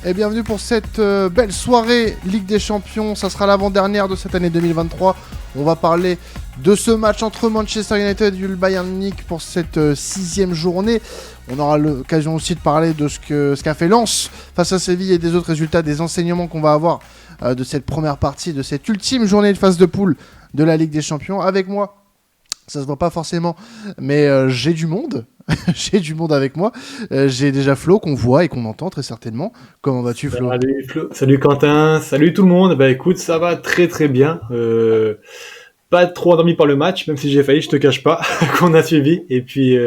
et bienvenue pour cette belle soirée Ligue des Champions. Ça sera l'avant-dernière de cette année 2023. On va parler de ce match entre Manchester United et le Bayern Munich pour cette 6e journée. On aura l'occasion aussi de parler de ce qu'a fait Lens face à Séville et des autres résultats, des enseignements qu'on va avoir de cette première partie, de cette ultime journée de phase de poule de la Ligue des Champions. Avec moi, ça se voit pas forcément, mais j'ai du monde. J'ai du monde avec moi. J'ai déjà Flo qu'on voit et qu'on entend très certainement. Comment vas-tu, Flo ? Salut Flo, salut Quentin, salut tout le monde. Bah écoute, ça va très très bien. Pas trop endormi par le match, même si j'ai failli, je te cache pas, qu'on a suivi. Et puis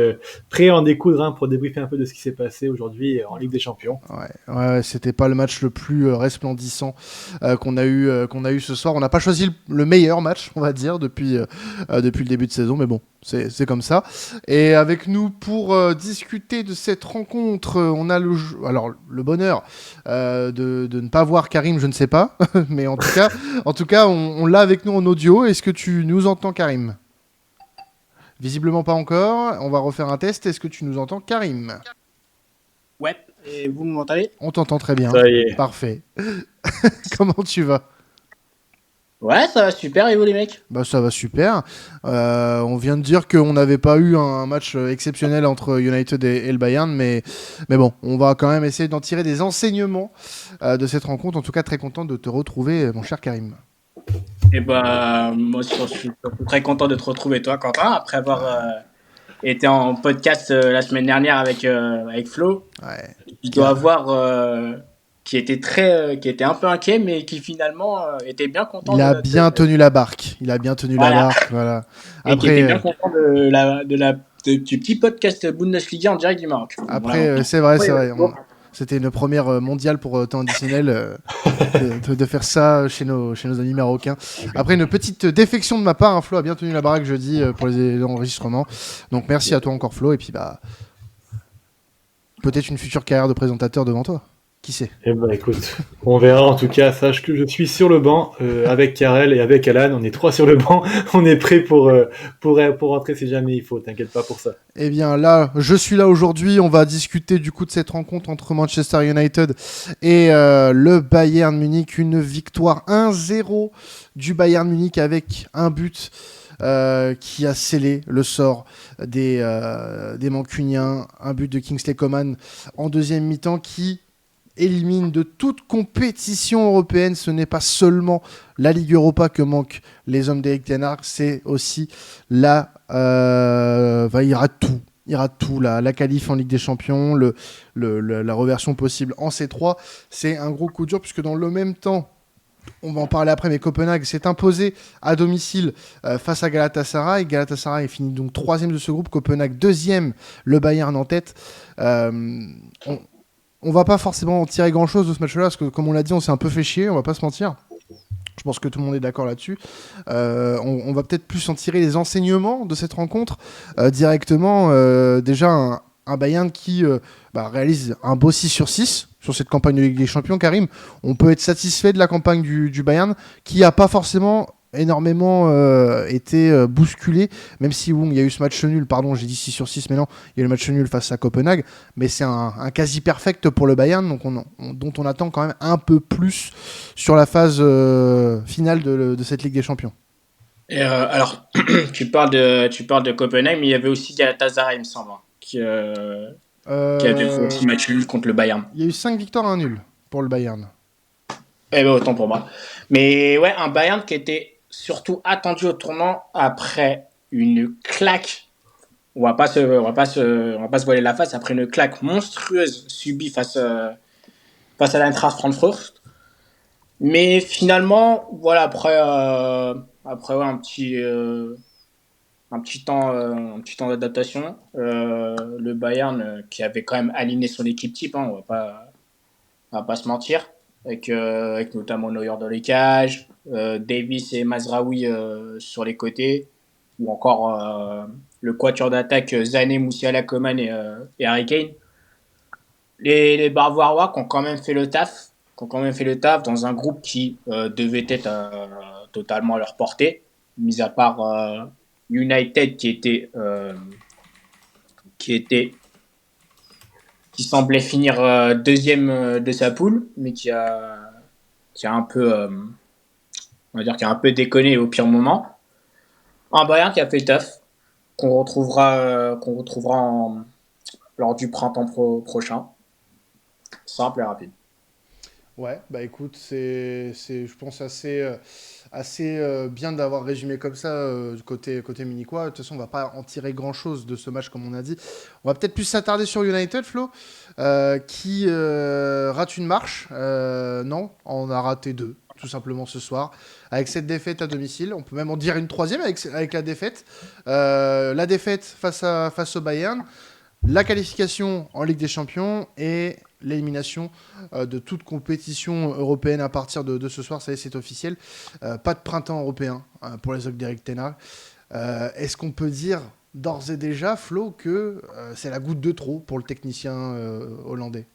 prêt à en découdre pour débriefer un peu de ce qui s'est passé aujourd'hui en Ligue des Champions. Ouais, c'était pas le match le plus resplendissant qu'on a eu ce soir. On n'a pas choisi le meilleur match, on va dire, depuis le début de saison, mais bon, c'est comme ça. Et avec nous pour discuter de cette rencontre, on a le bonheur de ne pas voir Karim, je ne sais pas, mais en tout cas, on l'a avec nous en audio. Est-ce que tu nous entends, Karim ? Visiblement pas encore. On va refaire un test. Est-ce que tu nous entends, Karim ? Ouais, et vous m'entendez ? On t'entend très bien. Ça y est. Parfait. Comment tu vas ? Ouais, ça va super, et vous les mecs ? Bah ça va super. On vient de dire qu'on n'avait pas eu un match exceptionnel entre United et le Bayern, mais bon, on va quand même essayer d'en tirer des enseignements de cette rencontre. En tout cas, très content de te retrouver, mon cher Karim. Et bah, moi je suis très content de te retrouver, toi, Quentin, après avoir été en podcast la semaine dernière avec Flo. Ouais. Je dois avoir qui était un peu inquiet, mais qui finalement était bien content Il a bien tenu la barque. La barque, voilà. Et qui était bien content du petit podcast Bundesliga en direct du Maroc. Après, Voilà. c'est vrai. C'était une première mondiale pour temps additionnel de faire ça chez nos amis marocains. Après, une petite défection de ma part, hein, Flo a bien tenu la baraque jeudi pour les enregistrements. Donc merci à toi encore, Flo. Et puis peut-être une future carrière de présentateur devant toi. Qui sait ? Eh ben écoute, on verra. En tout cas, sache que je suis sur le banc avec Karel et avec Alan. On est 3 sur le banc. On est prêt pour rentrer si jamais il faut. T'inquiète pas pour ça. Eh bien là, je suis là aujourd'hui. On va discuter du coup de cette rencontre entre Manchester United et le Bayern Munich. Une victoire 1-0 du Bayern Munich avec un but qui a scellé le sort des Mancuniens. Un but de Kingsley Coman en deuxième mi-temps qui élimine de toute compétition européenne. Ce n'est pas seulement la Ligue Europa que manquent les hommes d'Eric Ten Hag, c'est aussi il y aura tout, la qualif en Ligue des Champions, la reversion possible en C3. C'est un gros coup dur puisque dans le même temps, on va en parler après, mais Copenhague s'est imposé à domicile face à Galatasaray. Galatasaray finit donc 3e de ce groupe, Copenhague 2e, le Bayern en tête. On va pas forcément en tirer grand chose de ce match-là, parce que comme on l'a dit, on s'est un peu fait chier, on va pas se mentir. Je pense que tout le monde est d'accord là-dessus. On va peut-être plus en tirer les enseignements de cette rencontre directement. Déjà, un Bayern qui réalise un beau 6 sur 6 sur cette campagne de Ligue des Champions. Karim, on peut être satisfait de la campagne du Bayern, qui n'a pas forcément énormément été bousculé, même si il y a eu ce match nul, pardon, j'ai dit 6 sur 6, mais non, il y a eu le match nul face à Copenhague, mais c'est un quasi perfect pour le Bayern, donc dont on attend quand même un peu plus sur la phase finale de cette Ligue des Champions. Et alors, tu parles de Copenhague, mais il y avait aussi Galatasaray, il me semble, qui a fait aussi match nul contre le Bayern. Il y a eu 5 victoires à 1 nul pour le Bayern. Eh ben, autant pour moi. Mais ouais, un Bayern qui était surtout attendu au tournant après une claque. On va pas se voiler la face, après une claque monstrueuse subie face à l'Eintracht Francfort. Mais finalement, voilà, après ouais, un petit temps d'adaptation, le Bayern qui avait quand même aligné son équipe type, hein, on va pas se mentir, avec notamment Neuer dans les cages, Davis et Mazraoui sur les côtés, ou encore le quatuor d'attaque Sané, Musiala, Coman et Harry Kane. Les Bavarois qui ont quand même fait le taf, dans un groupe qui devait être totalement à leur portée, mis à part United qui était qui semblait finir deuxième de sa poule, mais qui a un peu, on va dire, qui a un peu déconné au pire moment. Un Bayern qui a fait le taf, qu'on retrouvera lors du printemps prochain. Simple et rapide. Ouais, bah écoute, je pense, assez bien d'avoir résumé comme ça côté Munichois. De toute façon, on va pas en tirer grand-chose de ce match, comme on a dit. On va peut-être plus s'attarder sur United, Flo, qui rate une marche. Non, on a raté deux, tout simplement, ce soir. Avec cette défaite à domicile, on peut même en dire une troisième avec la défaite. La défaite face au Bayern, la qualification en Ligue des Champions et l'élimination de toute compétition européenne à partir de ce soir. Ça y est, c'est officiel. Pas de printemps européen pour les Ogg d'Eric Ten Hag. Est-ce qu'on peut dire d'ores et déjà, Flo, que c'est la goutte de trop pour le technicien hollandais?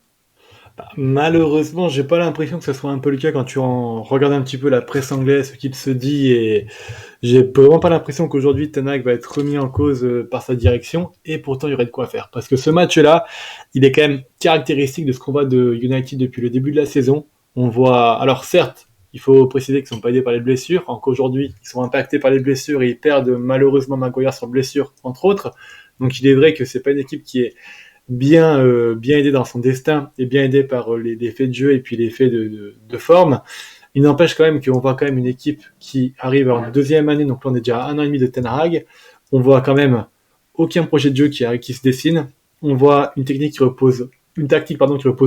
Malheureusement, j'ai pas l'impression que ce soit un peu le cas quand tu regardes un petit peu la presse anglaise, ce qu'il se dit, et j'ai vraiment pas l'impression qu'aujourd'hui Ten Hag va être remis en cause par sa direction, et pourtant il y aurait de quoi faire. Parce que ce match-là, il est quand même caractéristique de ce qu'on voit de United depuis le début de la saison. On voit, alors certes, il faut préciser qu'ils sont pas aidés par les blessures, encore aujourd'hui, ils sont impactés par les blessures et ils perdent malheureusement Maguire sur blessure, entre autres. Donc il est vrai que c'est pas une équipe qui est bien aidé dans son destin et bien aidé par les faits de jeu et puis les faits de forme. Il n'empêche quand même qu'on voit quand même une équipe qui arrive en deuxième année, donc là on est déjà à 1 an et demi de Ten Hag. On voit quand même aucun projet de jeu qui se dessine. On voit une tactique qui repose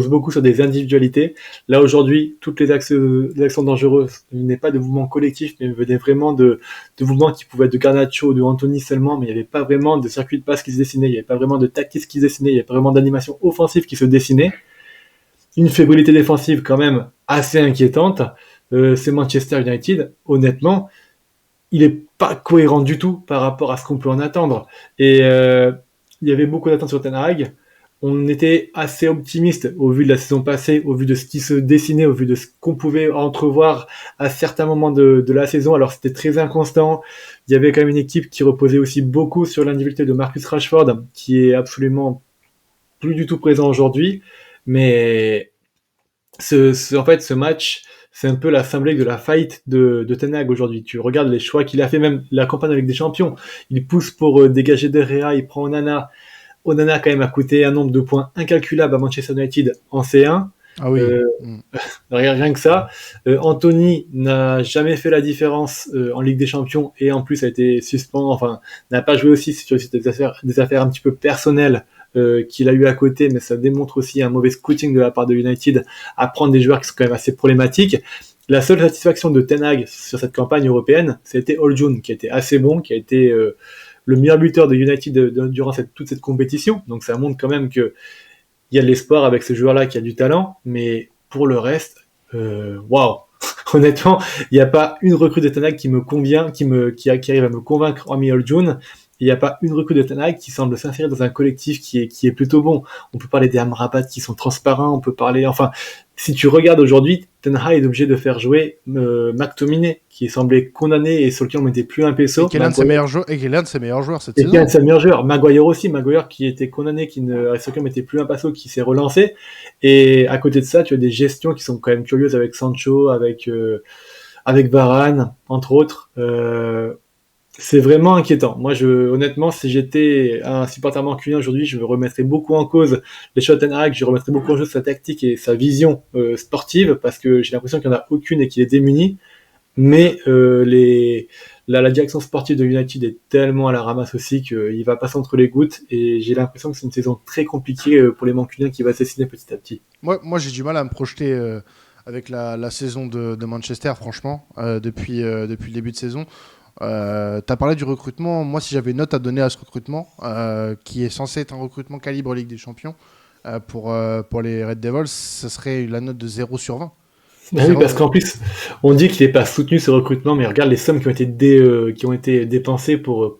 beaucoup sur des individualités. Là aujourd'hui, toutes les actions dangereuses n'est pas de mouvements collectifs, mais venaient vraiment de mouvements qui pouvaient être de Garnacho ou de Anthony seulement, mais il n'y avait pas vraiment de circuit de passe qui se dessinait, il n'y avait pas vraiment de tactique qui se dessinait, il n'y avait pas vraiment d'animation offensive qui se dessinait. Une fébrilité défensive quand même assez inquiétante. C'est Manchester United, honnêtement, il est pas cohérent du tout par rapport à ce qu'on peut en attendre. Et il y avait beaucoup d'attentes sur Ten Hag. On était assez optimiste au vu de la saison passée, au vu de ce qui se dessinait, au vu de ce qu'on pouvait entrevoir à certains moments de la saison. Alors c'était très inconstant. Il y avait quand même une équipe qui reposait aussi beaucoup sur l'individualité de Marcus Rashford, qui est absolument plus du tout présent aujourd'hui. Mais en fait, ce match, c'est un peu la symbolique de la faillite de Ten Hag aujourd'hui. Tu regardes les choix qu'il a fait, même la campagne avec des champions. Il pousse pour dégager De Gea, il prend Onana. Onana quand même a coûté un nombre de points incalculable à Manchester United en C1. Ah oui. Rien que ça. Anthony n'a jamais fait la différence en Ligue des Champions et en plus a été suspendu, enfin n'a pas joué aussi sur des affaires un petit peu personnelles qu'il a eu à côté, mais ça démontre aussi un mauvais scouting de la part de United à prendre des joueurs qui sont quand même assez problématiques. La seule satisfaction de Ten Hag sur cette campagne européenne, c'était Oljun, qui a été assez bon, qui a été le meilleur buteur de United durant toute cette compétition. Donc ça montre quand même que il y a de l'espoir avec ce joueur-là qui a du talent, mais pour le reste, waouh. Honnêtement, il n'y a pas une recrue de Ten Hag qui me convient, qui arrive à me convaincre hormis Oljun. Il n'y a pas une recrue de Ten Hag qui semble s'insérer dans un collectif qui est plutôt bon. On peut parler des Amrabat qui sont transparents, on peut parler, enfin, si tu regardes aujourd'hui, Ten Hag est obligé de faire jouer McTominay, qui semblait condamné et sur lequel on mettait plus un peso. Et qui est l'un de ses meilleurs joueurs cette saison. Et qui est un de ses meilleurs joueurs. Maguire aussi, Maguire qui était condamné, sur lequel on mettait plus un peso, qui s'est relancé. Et à côté de ça, tu as des gestions qui sont quand même curieuses avec Sancho, avec Varane, entre autres. C'est vraiment inquiétant. Moi, honnêtement, si j'étais un supporter mancunien aujourd'hui, je me remettrais beaucoup en cause les choix de Ten Hag, je remettrais beaucoup en cause sa tactique et sa vision sportive, parce que j'ai l'impression qu'il n'y en a aucune et qu'il est démuni. Mais la direction sportive de United est tellement à la ramasse aussi qu'il va passer entre les gouttes, et j'ai l'impression que c'est une saison très compliquée pour les mancuniens qui va se dessiner petit à petit. Moi j'ai du mal à me projeter avec la saison de Manchester, franchement, depuis le début de saison. T'as parlé du recrutement. Moi, si j'avais une note à donner à ce recrutement, qui est censé être un recrutement calibre Ligue des Champions, pour les Red Devils, ce serait la note de 0/20. Ah oui, parce qu'en plus, on dit qu'il n'est pas soutenu ce recrutement, mais regarde les sommes qui ont été dépensées pour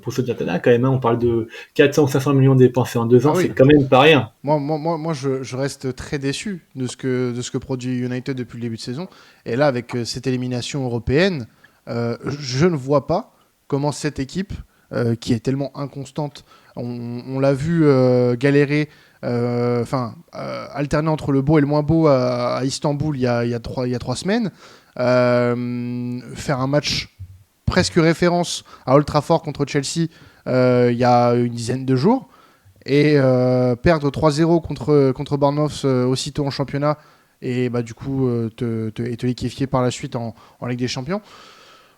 soutenir Ten Hag quand même. Hein, on parle de 400 ou 500 millions dépensés en 2 ans, c'est quand même pas rien. Moi, je reste très déçu de ce que produit United depuis le début de saison. Et là, avec cette élimination européenne, je ne vois pas comment cette équipe, qui est tellement inconstante On l'a vu galérer, alterner entre le beau et le moins beau à Istanbul il y a 3 semaines. Faire un match presque référence à Old Trafford contre Chelsea il y a une dizaine de jours. Et perdre 3-0 contre Bournemouth aussitôt en championnat et du coup te liquéfier par la suite en Ligue des Champions.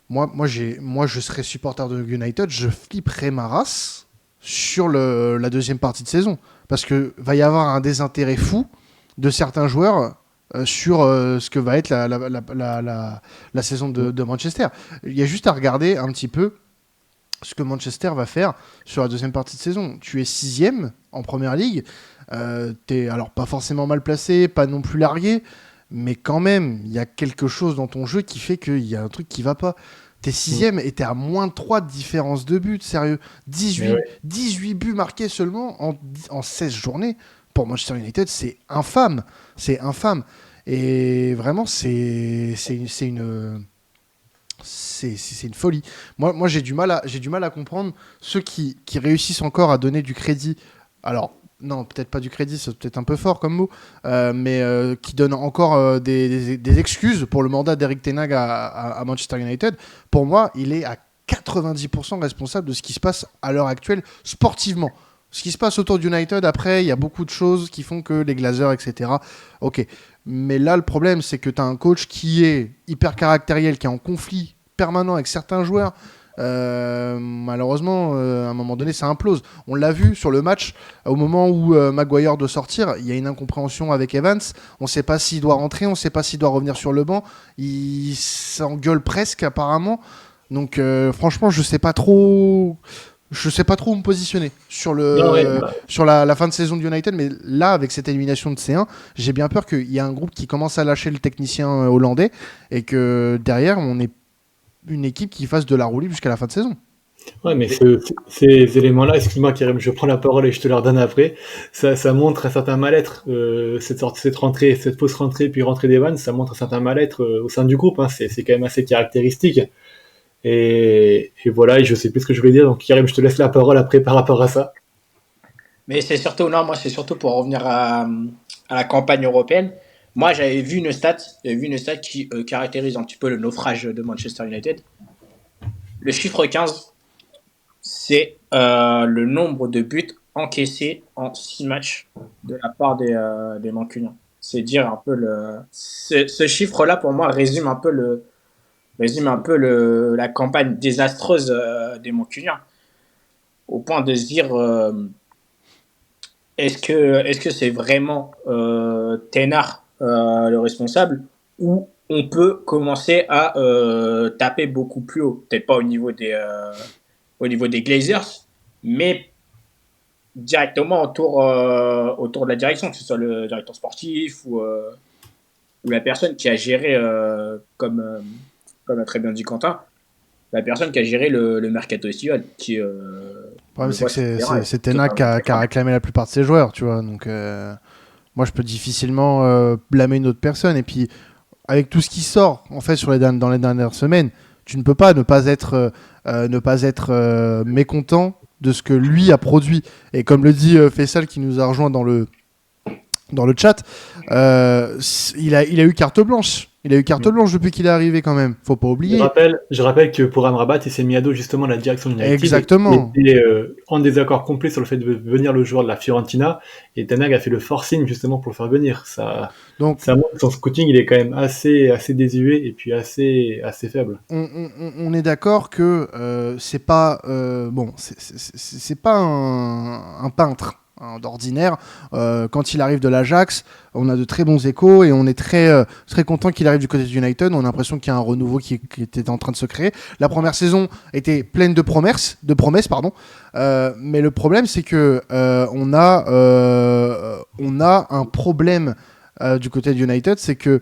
Moi, je serais supporter de United, je flipperais ma race sur la deuxième partie de saison. Parce qu'il va y avoir un désintérêt fou de certains joueurs sur ce que va être la saison de Manchester. Il y a juste à regarder un petit peu ce que Manchester va faire sur la deuxième partie de saison. Tu es 6e en Première Ligue. T'es alors pas forcément mal placé, pas non plus largué, mais quand même, il y a quelque chose dans ton jeu qui fait qu'il y a un truc qui va pas. T'es 6e et t'es à moins 3 de différence de buts, sérieux. 18 buts marqués seulement en 16 journées. Pour Manchester United, c'est infâme. C'est infâme. Et vraiment, c'est une folie. Moi j'ai du mal à comprendre ceux qui réussissent encore à donner du crédit. Alors, non, peut-être pas du crédit, c'est peut-être un peu fort comme mot, mais qui donnent encore des excuses pour le mandat d'Eric Ten Hag à Manchester United. Pour moi, il est à 90% responsable de ce qui se passe à l'heure actuelle sportivement. Ce qui se passe autour d'United, après, il y a beaucoup de choses qui font que les Glazers, etc. Ok. Mais là, le problème, c'est que tu as un coach qui est hyper caractériel, qui est en conflit permanent avec certains joueurs. Malheureusement, à un moment donné, ça implose. On l'a vu sur le match, au moment où Maguire doit sortir, il y a une incompréhension avec Evans. On ne sait pas s'il doit rentrer, on ne sait pas s'il doit revenir sur le banc. Il s'engueule presque, apparemment. Donc, franchement, je ne sais pas trop où me positionner sur la fin de saison de United, mais là, avec cette élimination de C1, j'ai bien peur qu'il y ait un groupe qui commence à lâcher le technicien hollandais et que derrière, on ait une équipe qui fasse de la roue libre jusqu'à la fin de saison. Ouais, mais ces éléments-là, excuse-moi Karim, je prends la parole et je te la redonne après, ça montre un certain mal-être, cette rentrée, cette fausse rentrée, puis rentrée d'Evans, ça montre un certain mal-être au sein du groupe, hein, c'est quand même assez caractéristique. Et voilà, et je sais plus ce que je voulais dire, donc Karim, je te laisse la parole après par rapport à ça. Mais c'est surtout pour revenir à la campagne européenne. Moi, j'avais vu une stat qui caractérise un petit peu le naufrage de Manchester United. Le chiffre 15, c'est le nombre de buts encaissés en 6 matchs de la part des Mancuniens. C'est dire un peu ce chiffre-là, pour moi, résume un peu la campagne désastreuse des Mancuniens. Au point de se dire, est-ce que c'est vraiment Ten Hag le responsable, ou on peut commencer à taper beaucoup plus haut, peut-être pas au niveau des Glazers, mais directement autour de la direction, que ce soit le directeur sportif ou la personne qui a géré, comme a très bien dit Quentin, la personne qui a géré le mercato estival, qui Le problème, c'est que c'est Ten Hag qui a réclamé la plupart de ses joueurs, tu vois. Donc, moi, je peux difficilement blâmer une autre personne. Et puis, avec tout ce qui sort, en fait, dans les dernières semaines, tu ne peux pas ne pas être mécontent de ce que lui a produit. Et comme le dit Faisal, qui nous a rejoint dans le chat, il a eu carte blanche. Il a eu carte blanche depuis qu'il est arrivé quand même. Faut pas oublier. Je rappelle que pour Amrabat, il s'est mis à dos justement la direction de United. Exactement. Il était en désaccord complet sur le fait de venir le joueur de la Fiorentina. Et Ten Hag a fait le forcing justement pour le faire venir. Ça montre que son scouting, il est quand même assez désuet et puis assez faible. On est d'accord que c'est pas c'est pas un peintre d'ordinaire. Quand il arrive de l'Ajax, on a de très bons échos et on est très content qu'il arrive du côté de United. On a l'impression qu'il y a un renouveau qui était en train de se créer. La première saison était pleine de promesses, mais le problème, c'est que on a un problème du côté de United, c'est que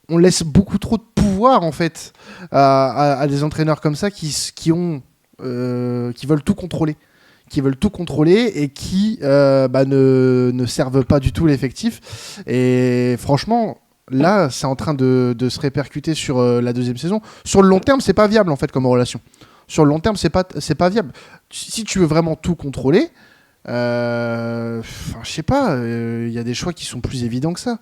on laisse beaucoup trop de pouvoir en fait à des entraîneurs comme ça qui veulent tout contrôler. Et qui ne servent pas du tout l'effectif. Et franchement, là, c'est en train de se répercuter sur la deuxième saison. Sur le long terme, c'est pas viable en fait comme relation. Sur le long terme, c'est pas viable. Si tu veux vraiment tout contrôler, Je sais pas, il y a des choix qui sont plus évidents que ça.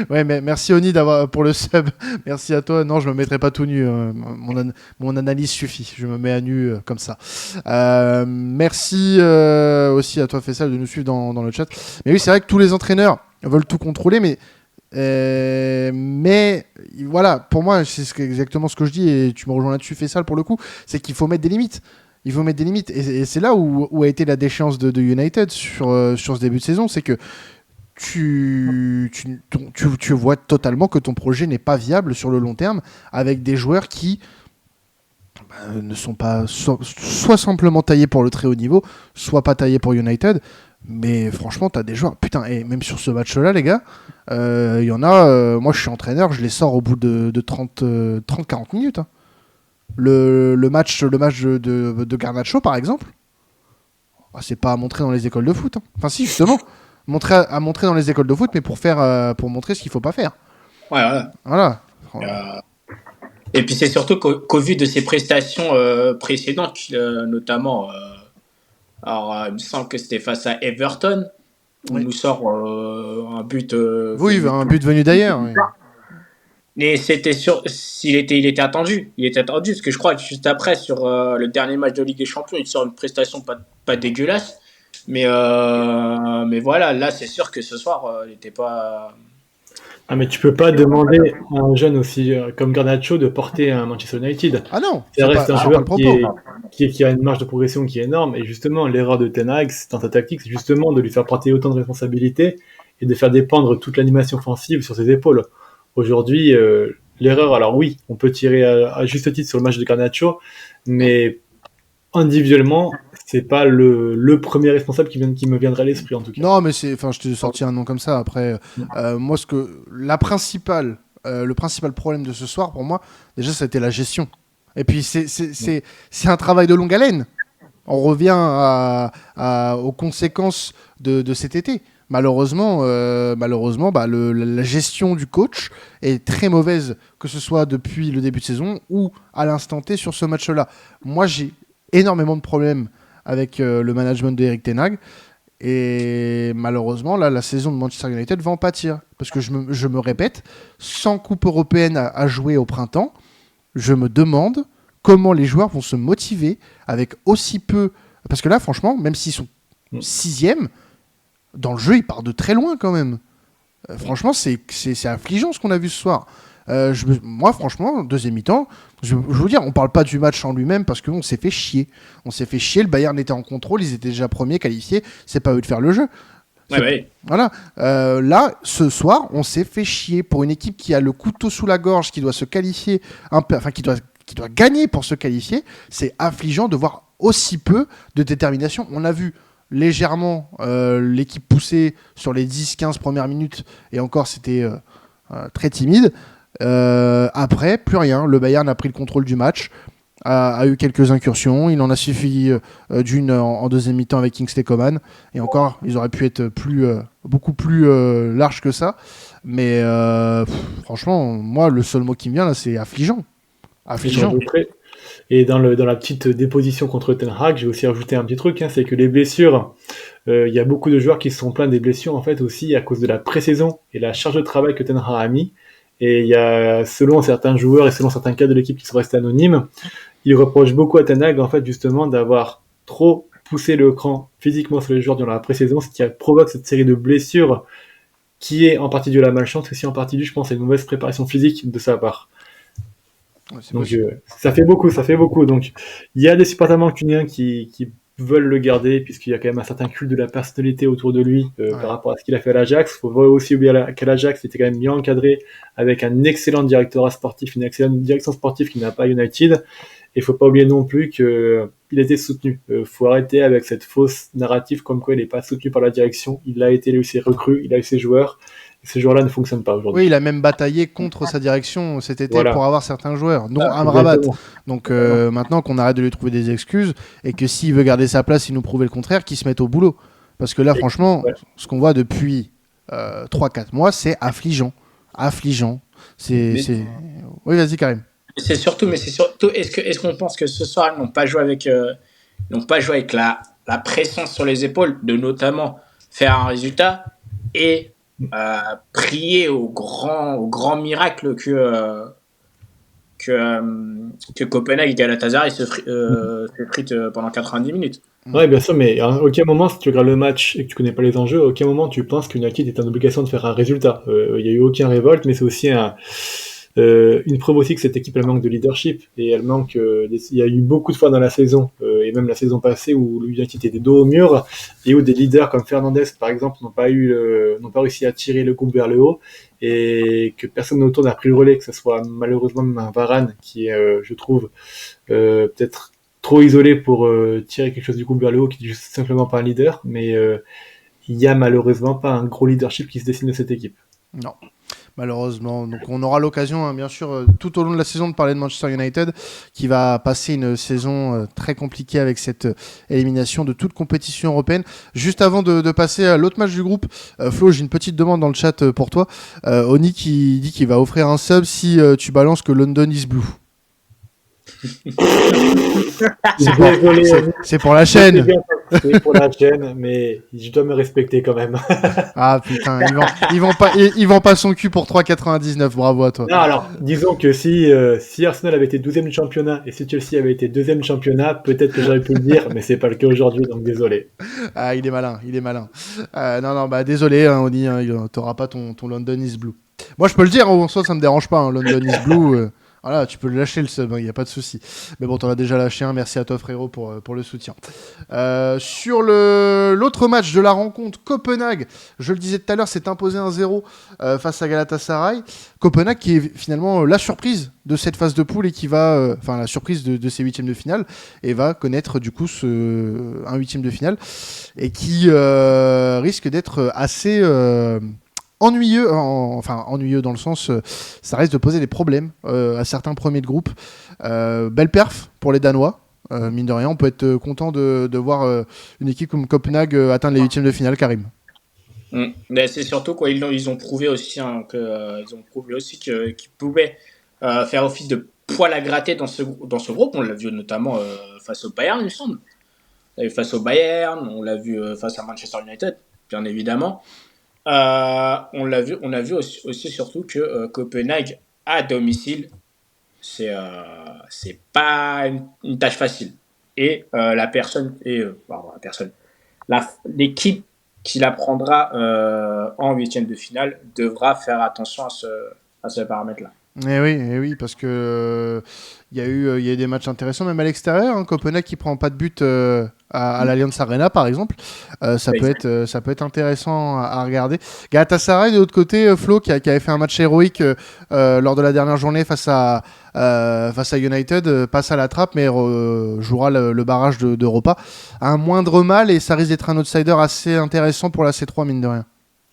Ouais, mais merci Oni pour le sub. Merci à toi. Non, je me mettrai pas tout nu. Mon analyse suffit. Je me mets à nu comme ça. Merci aussi à toi Faisal de nous suivre dans le chat. Mais oui, c'est vrai que tous les entraîneurs veulent tout contrôler, mais voilà, pour moi, exactement ce que je dis et tu me rejoins là-dessus, Faisal, pour le coup, c'est qu'il faut mettre des limites. Il faut mettre des limites et c'est là où a été la déchéance de United sur ce début de saison, c'est que tu vois totalement que ton projet n'est pas viable sur le long terme avec des joueurs qui ne sont pas soit simplement taillés pour le très haut niveau, soit pas taillés pour United. Mais franchement, t'as des joueurs. Putain, et même sur ce match-là, les gars, il y en a. Moi, je suis entraîneur, je les sors au bout de 30-40 minutes. Hein. Le match de Garnacho, par exemple, c'est pas à montrer dans les écoles de foot. Hein. Enfin, si, justement. À montrer dans les écoles de foot, mais pour montrer ce qu'il faut pas faire. Ouais. Voilà. Et puis c'est surtout qu'au vu de ses prestations précédentes, notamment, alors il me semble que c'était face à Everton, où il nous sort un but. Un but venu d'ailleurs. Oui. Mais c'était sûr, il était attendu. Il était attendu, parce que je crois que juste après, sur le dernier match de Ligue des Champions, il sort une prestation pas dégueulasse. Mais voilà, là, c'est sûr que ce soir, il n'était pas. Ah, mais tu peux pas demander à un jeune aussi comme Garnacho de porter un Manchester United. Ah non, ça reste un joueur qui a une marge de progression qui est énorme. Et justement, l'erreur de Ten Hag dans sa tactique, c'est justement de lui faire porter autant de responsabilités et de faire dépendre toute l'animation offensive sur ses épaules. Aujourd'hui, l'erreur, alors oui, on peut tirer à juste titre sur le match de Garnacho, mais individuellement, c'est pas le premier responsable qui me viendrait à l'esprit en tout cas. Non, mais je t'ai sorti un nom comme ça. Après, moi, le principal problème de ce soir pour moi, déjà, c'était la gestion. Et puis c'est un travail de longue haleine. On revient aux conséquences de cet été. Malheureusement, la gestion du coach est très mauvaise, que ce soit depuis le début de saison ou à l'instant T sur ce match-là. Moi, j'ai énormément de problèmes avec le management d'Erik Ten Hag. Et malheureusement, là, la saison de Manchester United va en pâtir. Parce que je me répète, sans coupe européenne à jouer au printemps, je me demande comment les joueurs vont se motiver avec aussi peu. Parce que là, franchement, même s'ils sont 6e, dans le jeu, ils partent de très loin quand même. Franchement, c'est affligeant ce qu'on a vu ce soir. Moi, franchement, deuxième mi-temps, je veux dire, on parle pas du match en lui-même parce qu'on s'est fait chier. Le Bayern était en contrôle, ils étaient déjà premiers qualifiés, c'est pas eux de faire le jeu. Ouais. Voilà. Là, ce soir, on s'est fait chier pour une équipe qui a le couteau sous la gorge, qui doit se qualifier, qui doit gagner pour se qualifier. C'est affligeant de voir aussi peu de détermination. On a vu légèrement l'équipe pousser sur les 10-15 premières minutes, et encore, c'était très timide. Après, plus rien. Le Bayern a pris le contrôle du match, a eu quelques incursions. Il en a suffi d'une en deuxième mi-temps avec Kingsley Coman. Et encore, ils auraient pu être beaucoup plus larges que ça. Mais franchement, moi, le seul mot qui me vient là, c'est affligeant. Et dans la petite déposition contre Ten Hag, j'ai aussi ajouté un petit truc, c'est que les blessures, il y a beaucoup de joueurs qui se sont plaints des blessures en fait aussi à cause de la pré-saison et la charge de travail que Ten Hag a mis. Et il y a, selon certains joueurs et selon certains cas de l'équipe qui sont restés anonymes, ils reprochent beaucoup à Ten Hag en fait justement d'avoir trop poussé le cran physiquement sur les joueurs durant la pré-saison, ce qui provoque cette série de blessures qui est en partie due à la malchance, mais aussi en partie due, je pense, à une mauvaise préparation physique de sa part. Donc ça fait beaucoup. Donc il y a des supporters mancuniens qui veulent le garder puisqu'il y a quand même un certain culte de la personnalité autour de lui par rapport à ce qu'il a fait à l'Ajax. Il faut aussi oublier qu'à l'Ajax, il était quand même bien encadré avec un excellent directeur sportif, une excellente direction sportive qui n'a pas United. Et il faut pas oublier non plus qu'il a été soutenu. Faut arrêter avec cette fausse narrative comme quoi il n'est pas soutenu par la direction. Il a été, il a eu ses recrues, il a eu ses joueurs. Et ces joueurs-là ne fonctionnent pas aujourd'hui. Oui, il a même bataillé contre sa direction cet été pour avoir certains joueurs, dont Amrabat. Donc maintenant qu'on arrête de lui trouver des excuses et que s'il veut garder sa place, il nous prouve le contraire, qu'il se mette au boulot. Parce que là, franchement, ce qu'on voit depuis 3-4 mois, c'est affligeant. Oui, vas-y, Karim. C'est surtout, est-ce qu'on pense que ce soir, ils n'ont pas joué avec la pression sur les épaules de notamment faire un résultat et prier au grand miracle que Copenhague et Galatasaray se fritent pendant 90 minutes. Ouais, bien sûr, mais à aucun moment, si tu regardes le match et que tu connais pas les enjeux, à aucun moment tu penses qu'United est en obligation de faire un résultat. Il y a eu aucun révolte, mais c'est aussi une preuve aussi que cette équipe elle manque de leadership et elle manque. Il y a eu beaucoup de fois dans la saison et même la saison passée où United était dos au mur et où des leaders comme Fernandes par exemple n'ont pas réussi à tirer le groupe vers le haut et que personne autour n'a pris le relais, que ce soit malheureusement même un Varane qui est, je trouve, peut-être trop isolé pour tirer quelque chose du groupe vers le haut, qui est juste simplement pas un leader, mais il y a malheureusement pas un gros leadership qui se dessine de cette équipe. Non, malheureusement. Donc on aura l'occasion, hein, bien sûr, tout au long de la saison de parler de Manchester United, qui va passer une saison très compliquée avec cette élimination de toute compétition européenne. Juste avant de passer à l'autre match du groupe, Flo, j'ai une petite demande dans le chat pour toi. Oni qui dit qu'il va offrir un sub si tu balances que London is blue. C'est pour la chaîne. C'est pour la chaîne, mais je dois me respecter quand même. Ah putain, ils vont pas son cul pour 3,99. Bravo à toi. Non, alors, disons que si Arsenal avait été 12e du championnat et si Chelsea avait été 2e du championnat, peut-être que j'aurais pu le dire, mais c'est pas le cas aujourd'hui, donc désolé. Ah, il est malin. Non, bah désolé, hein, Oni, hein, t'auras pas ton London is blue. Moi, je peux le dire, en soi, ça me dérange pas, hein, London is blue. Voilà, tu peux le lâcher le sub, il n'y a pas de souci. Mais bon, t'en as déjà lâché un, merci à toi frérot pour le soutien. Sur l'autre match de la rencontre, Copenhague, je le disais tout à l'heure, s'est imposé 1-0 face à Galatasaray. Copenhague qui est finalement la surprise de cette phase de poule et qui va, la surprise de ces huitièmes de finale et va connaître du coup un huitième de finale et qui risque d'être assez... ennuyeux dans le sens ça risque de poser des problèmes à certains premiers de groupe. Belle perf pour les Danois, mine de rien on peut être content de voir une équipe comme Copenhague atteindre les huitièmes de finale. Karim. Mais c'est surtout quoi, ils ont prouvé aussi qu'ils pouvaient faire office de poil à gratter dans ce groupe. On l'a vu notamment face au Bayern, il me semble. Face au Bayern, on l'a vu face à Manchester United, bien évidemment. On a vu aussi surtout que Copenhague à domicile, c'est pas une tâche facile. Et l'équipe qui la prendra en huitième de finale devra faire attention à ce paramètre-là. Et oui, parce que il y a eu des matchs intéressants même à l'extérieur. Hein. Copenhague qui prend pas de but à l'Allianz Arena par exemple, ça peut être intéressant à regarder. Galatasaray de l'autre côté, Flo qui avait fait un match héroïque lors de la dernière journée face à United, passe à la trappe mais jouera le barrage d'Europa. Un moindre mal et ça risque d'être un outsider assez intéressant pour la C3 mine de rien.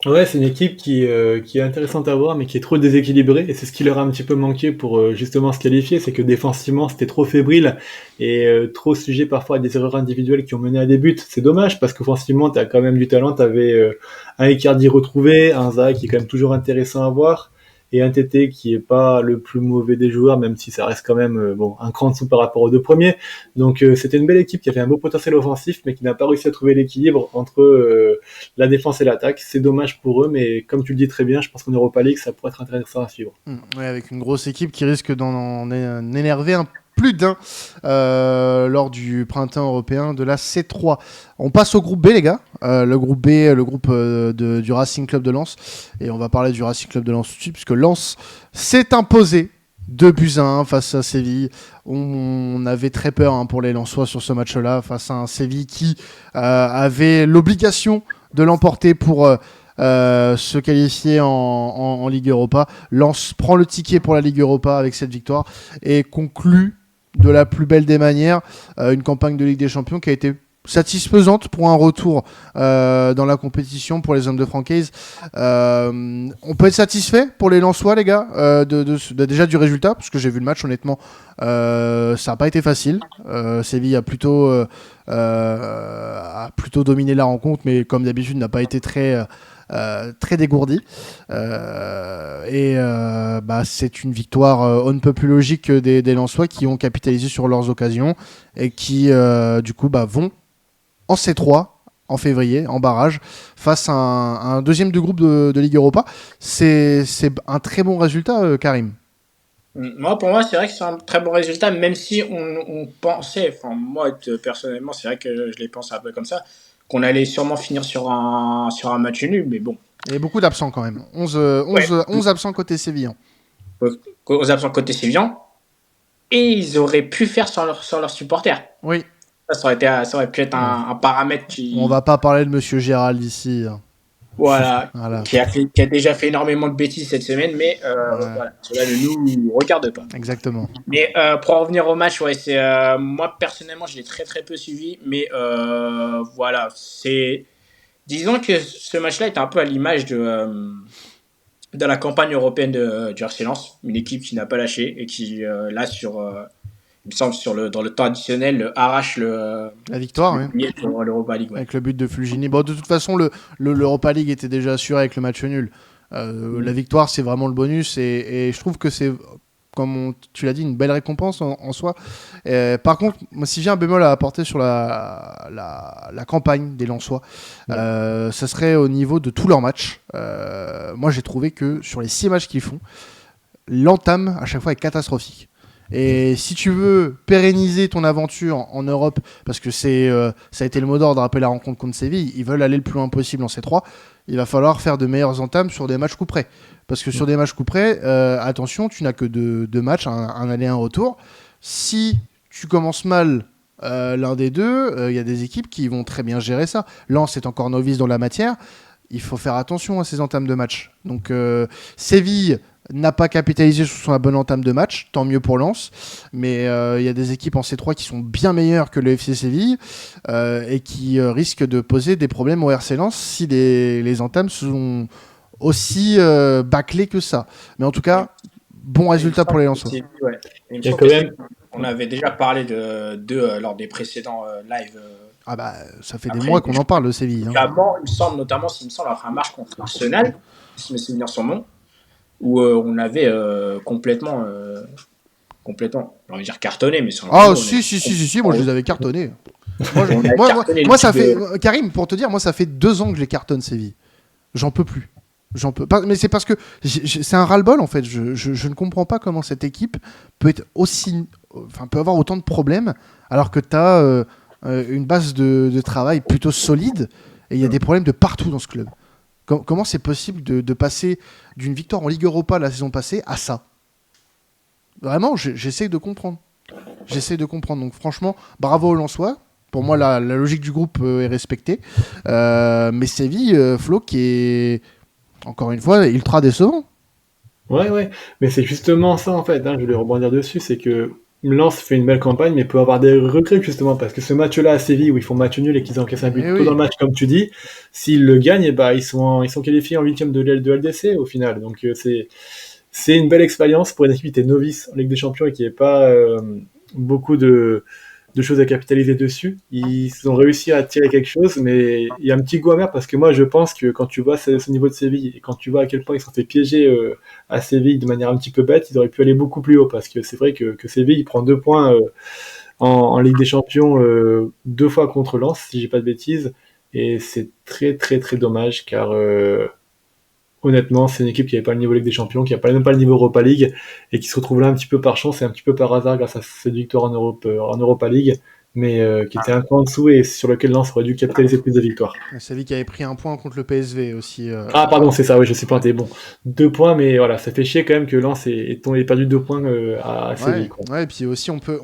Ouais, c'est une équipe qui est intéressante à voir, mais qui est trop déséquilibrée, et c'est ce qui leur a un petit peu manqué pour justement se qualifier, c'est que défensivement c'était trop fébrile et trop sujet parfois à des erreurs individuelles qui ont mené à des buts. C'est dommage parce qu'offensivement t'as quand même du talent, t'avais un Icardi retrouvé, un Zaha qui est quand même toujours intéressant à voir, et un TT qui est pas le plus mauvais des joueurs, même si ça reste quand même un cran en dessous par rapport aux deux premiers. Donc c'était une belle équipe qui avait un beau potentiel offensif, mais qui n'a pas réussi à trouver l'équilibre entre la défense et l'attaque. C'est dommage pour eux, mais comme tu le dis très bien, je pense qu'en Europa League, ça pourrait être intéressant à suivre. Ouais, avec une grosse équipe qui risque d'en énerver plus d'un lors du printemps européen de la C3. On passe au groupe B, les gars. Le groupe B, le groupe du Racing Club de Lens. Et on va parler du Racing Club de Lens tout de suite, puisque Lens s'est imposé 2-1 face à Séville. On avait très peur pour les Lensois sur ce match-là, face à un Séville qui avait l'obligation de l'emporter pour se qualifier en Ligue Europa. Lens prend le ticket pour la Ligue Europa avec cette victoire et conclut de la plus belle des manières une campagne de Ligue des Champions qui a été satisfaisante pour un retour dans la compétition pour les hommes de Francaise. On peut être satisfait pour les Lensois, les gars, déjà du résultat, parce que j'ai vu le match, honnêtement, ça n'a pas été facile. Séville a plutôt dominé la rencontre, mais comme d'habitude n'a pas été très dégourdi. C'est une victoire on ne peut plus logique des Lensois qui ont capitalisé sur leurs occasions et qui du coup vont en C3 en février, en barrage, face à un deuxième de groupe de Ligue Europa. C'est un très bon résultat, Karim. Pour moi, c'est vrai que c'est un très bon résultat, même si on pensait, enfin, moi, personnellement, c'est vrai que je l'ai pensé un peu comme ça, qu'on allait sûrement finir sur un match nul, mais bon. Il y a beaucoup d'absents quand même. 11 absents côté Sévillan. Aux absents côté Sévillan, et ils auraient pu faire sur leurs supporters. Oui. Ça aurait pu être un paramètre qui. On va pas parler de Monsieur Gérald ici. Voilà. Qui a déjà fait énormément de bêtises cette semaine, mais voilà, cela ne nous regarde pas. Exactement. Mais pour en revenir au match, ouais, moi personnellement, je l'ai très très peu suivi, mais voilà, disons que ce match-là est un peu à l'image de la campagne européenne du RC Lens, une équipe qui n'a pas lâché et qui là il me semble dans le temps additionnel arrache la victoire pour l'Europa League. Ouais. Avec le but de Fulgini. Bon, de toute façon, l'Europa League était déjà assuré avec le match nul. La victoire, c'est vraiment le bonus et je trouve que c'est, comme tu l'as dit, une belle récompense en soi. Par contre, moi, si j'ai un bémol à apporter sur la campagne des Lensois, ça serait au niveau de tous leurs matchs. Moi, j'ai trouvé que sur les 6 matchs qu'ils font, l'entame à chaque fois est catastrophique. Et si tu veux pérenniser ton aventure en Europe, parce que ça a été le mot d'ordre après la rencontre contre Séville, ils veulent aller le plus loin possible en C3, il va falloir faire de meilleures entames sur des matchs coup près. Parce que sur des matchs coup près, attention, tu n'as que deux matchs, un aller et un retour. Si tu commences mal l'un des deux, il y a des équipes qui vont très bien gérer ça. Lens est encore novice dans la matière. Il faut faire attention à ces entames de match. Donc Séville n'a pas capitalisé sur son bonne entame de match, tant mieux pour Lens, mais il y a des équipes en C3 qui sont bien meilleures que le FC Séville et qui risquent de poser des problèmes au RC Lens si les entames sont aussi bâclées que ça. Mais en tout cas, bon résultat pour les Lensois. Ouais. On avait déjà parlé de lors des précédents lives. Ah bah, ça fait des mois qu'on en parle de Séville. Notamment, il me semble après un match contre Arsenal, si mes souvenirs sont bons, où on avait complètement, j'ai envie de dire cartonné, mais sur si, moi je les avais cartonnés. moi ça fait, Karim, pour te dire, moi ça fait 2 ans que je les cartonne Séville. J'en peux plus. Mais c'est parce que c'est un ras-le-bol en fait. Je ne comprends pas comment cette équipe peut avoir autant de problèmes alors que tu as une base de travail plutôt solide et il y a des problèmes de partout dans ce club. Comment c'est possible de passer d'une victoire en Ligue Europa la saison passée à ça ? Vraiment, j'essaie de comprendre. Donc franchement, bravo aux Lensois. Pour moi, la logique du groupe est respectée. Mais Séville, Flo, qui est, encore une fois, ultra décevant. Ouais. Mais c'est justement ça, en fait. Je voulais rebondir dessus. C'est que Lens fait une belle campagne, mais peut avoir des regrets, justement. Parce que ce match-là à Séville, où ils font match nul et qu'ils encaissent un but tôt dans le match, comme tu dis, s'ils le gagnent, ils sont qualifiés en 8e de LDC, au final. Donc, c'est une belle expérience pour une équipe qui était novice en Ligue des Champions et qui n'avait pas beaucoup de choses à capitaliser dessus. Ils ont réussi à tirer quelque chose, mais il y a un petit goût amer parce que moi je pense que quand tu vois ce niveau de Séville et quand tu vois à quel point ils se sont fait piéger à Séville de manière un petit peu bête, ils auraient pu aller beaucoup plus haut parce que c'est vrai que Séville il prend 2 points en Ligue des Champions 2 fois contre Lens, si j'ai pas de bêtises, et c'est très très très dommage car honnêtement, c'est une équipe qui n'avait pas le niveau Ligue des Champions, qui n'a même pas le niveau Europa League, et qui se retrouve là un petit peu par chance et un petit peu par hasard grâce à cette victoire en Europa League, mais qui était un peu en dessous et sur lequel Lens aurait dû capitaliser plus de victoires. Séville qui avait pris 1 point contre le PSV aussi. Ah pardon, c'est ça, oui, je suis pointé. Bon, 2 points, mais voilà, ça fait chier quand même que Lens ait perdu 2 points à Séville. Ouais, et puis aussi on peut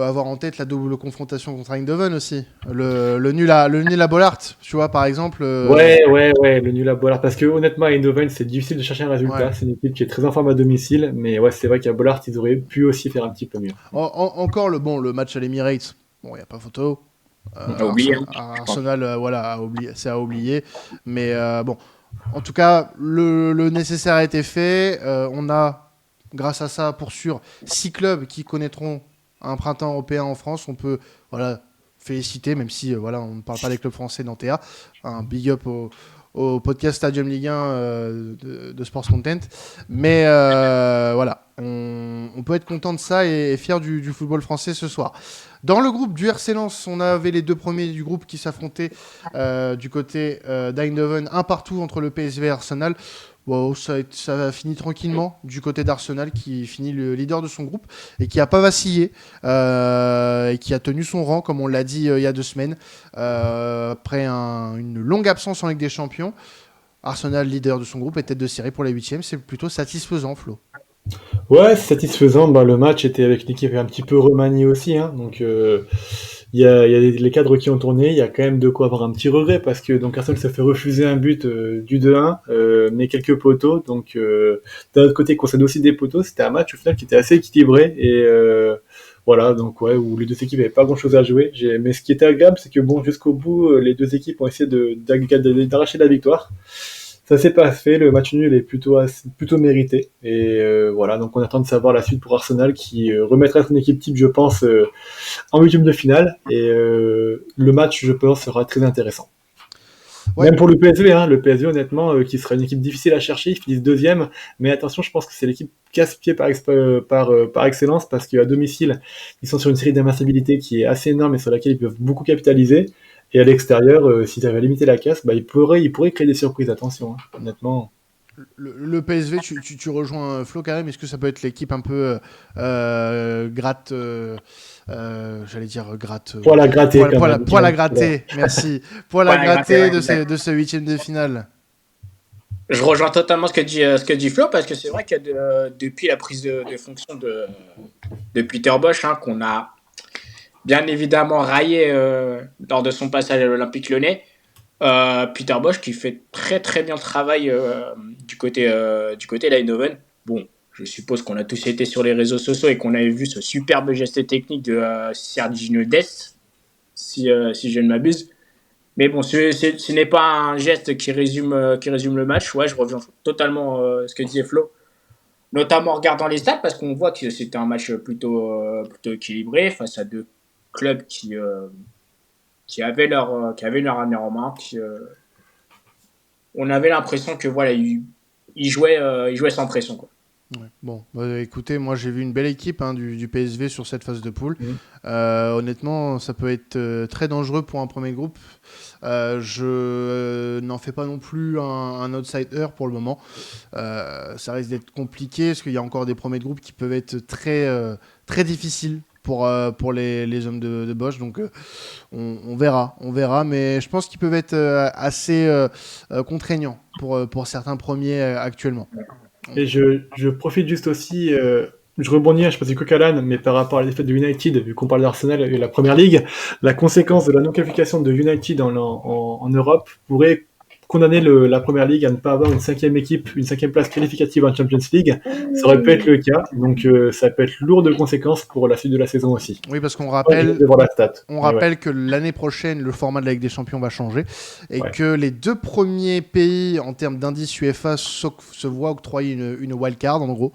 avoir en tête la double confrontation contre Eindhoven aussi. Le nul à Bollaert, tu vois, par exemple. Ouais, le nul à Bollaert, parce que honnêtement, à Eindhoven, c'est difficile de chercher un résultat. Ouais. C'est une équipe qui est très en forme à domicile, mais ouais, c'est vrai qu'à Bollaert, ils auraient pu aussi faire un petit peu mieux. Encore le match à l'Emirates. Bon, il n'y a pas photo. Arsenal, c'est à oublier. Mais bon, en tout cas, le nécessaire a été fait. On a, grâce à ça, pour sûr, 6 clubs qui connaîtront un printemps européen en France. On peut féliciter, même si on ne parle pas des clubs français nantais. Un big up au podcast Stadium Ligue 1 de Sports Content. Mais on peut être content de ça et fier du football français ce soir. Dans le groupe du RC Lens, on avait les deux premiers du groupe qui s'affrontaient du côté d'Eindhoven, un partout entre le PSV et Arsenal. Wow, ça a fini tranquillement du côté d'Arsenal qui finit le leader de son groupe et qui n'a pas vacillé et qui a tenu son rang, comme on l'a dit il y a 2 semaines, après une longue absence en Ligue des Champions. Arsenal, leader de son groupe, et tête de série pour la 8e. C'est plutôt satisfaisant, Flo. Ouais, c'est satisfaisant. Le match était avec une équipe un petit peu remaniée aussi, hein. Donc, il y a les cadres qui ont tourné. Il y a quand même de quoi avoir un petit regret parce que donc Arsenal se fait refuser un but du 2-1, mais quelques poteaux. Donc, d'un autre côté, concède aussi des poteaux. C'était un match au final qui était assez équilibré et voilà. Donc ouais, où les deux équipes n'avaient pas grand-chose à jouer. Mais ce qui était agréable, c'est que bon, jusqu'au bout, les deux équipes ont essayé d'arracher la victoire. Ça s'est pas fait, le match nul est plutôt mérité. Et voilà, donc on attend de savoir la suite pour Arsenal qui remettra son équipe type, je pense, en huitième de finale. Et le match, je pense, sera très intéressant. Ouais. Même pour le PSV, hein, le PSV honnêtement, qui sera une équipe difficile à chercher, ils finissent 2e. Mais attention, je pense que c'est l'équipe casse-pied par excellence parce qu'à domicile, ils sont sur une série d'invincibilité qui est assez énorme et sur laquelle ils peuvent beaucoup capitaliser. Et à l'extérieur, s'ils arrivent à limiter la casse, ils pourraient créer des surprises, attention, hein, honnêtement. Le PSV, tu rejoins Flo Karim, est-ce que ça peut être l'équipe un peu gratte, j'allais dire gratte... Poil à gratter. Poil à gratter, merci. Poil à gratter de ce 8e de finale. Je rejoins totalement ce que dit Flo, parce que c'est vrai que depuis la prise de fonction de Peter Bosz, hein, qu'on a bien évidemment raillé lors de son passage à l'Olympique Lyonnais, Peter Bosz qui fait très très bien le travail du côté d'Eindhoven. Bon, je suppose qu'on a tous été sur les réseaux sociaux et qu'on avait vu ce superbe geste technique de Sergiño Dest, si je ne m'abuse. Mais bon, ce n'est pas un geste qui résume le match. Ouais, je reviens totalement ce que disait Flo, notamment en regardant les stats, parce qu'on voit que c'était un match plutôt équilibré face à deux clubs qui avaient leur avenir en main. On avait l'impression que voilà, ils jouaient sans pression, quoi. Ouais. Bon, écoutez, moi j'ai vu une belle équipe du PSV sur cette phase de poule. Honnêtement, ça peut être très dangereux pour un premier groupe. Je n'en fais pas non plus un outsider pour le moment. Ça risque d'être compliqué parce qu'il y a encore des premiers de groupe qui peuvent être très difficiles pour les hommes de Bosz. Donc on verra, mais je pense qu'ils peuvent être assez contraignants pour certains premiers actuellement. Et je profite juste aussi, je rebondis, je pense que Coquelin, mais par rapport à l'effet de United, vu qu'on parle d'Arsenal et de la première ligue, la conséquence de la non-qualification de United en Europe pourrait condamner la première ligue à ne pas avoir une 5e place qualificative en Champions League. Ça aurait pu être le cas, donc ça peut être lourd de conséquences pour la suite de la saison aussi. Oui, parce qu'on rappelle que l'année prochaine, le format de la Ligue des Champions va changer et que les 2 premiers pays en termes d'indice UEFA se voient octroyer une wildcard, en gros,